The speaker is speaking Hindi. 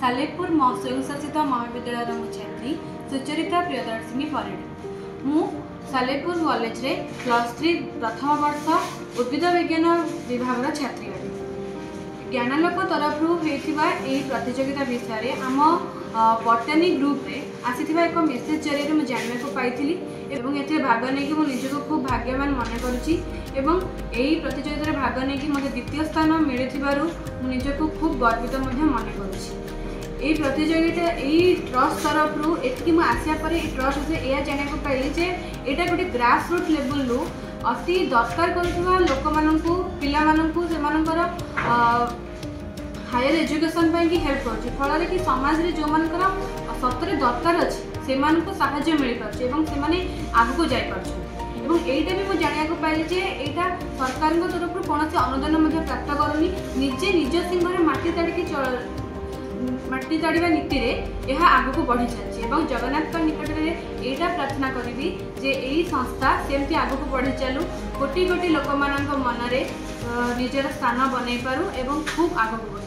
सालेपुर स्वयंशासित महाविद्यालय मु छात्री सुचरिता प्रियदर्शिनी परिड़ा। मु सालेपुर कॉलेज रे +3 प्रथम वर्ष उद्भिद विज्ञान विभाग छात्री अटे। ज्ञानलोक तरफ होता प्रतियोगिता विषय आम बॉटनी ग्रुप रे आसीथिबा एक मेसेज जरिए मुझे जानवा पाई एवं एथे भाग नहीं कि निजको खूब भाग्यवान मन करुच्ची एवं यही प्रतियोगिता भाग नहीं कि मत द्वितीय स्थान मिलू निजको खूब गर्वित मन करुच्ची। यही प्रतियोगिता यही ट्रस्ट तरफ एति आसिया पर ट्रस्ट से यह जानवा पाइली जे यहाँ गोटे ग्रास रूट लेवल रु अति दरकार कर लोक मानू पिला हायर एजुकेशन की हेल्प कर फल कि समाज रे जो मान सतरे दरकार अच्छे से साहाय्य मिल पारे आगू जापर एटा भी मुझे जानवा पाइली जे यहाँ सरकार तरफ कौन अनुदान प्राप्त करूनी निजे निज सिंह माटी ताड़ा नीति रे यह आगू बढ़ी चलती जगन्नाथ निकट में यहाँ प्रार्थना करी जे यही संस्था सेमती आगू बढ़ी चलू कोटी कोटी लोक मान मनरे निजर स्थान बनई पारू एवं खूब आगू बढ़ू।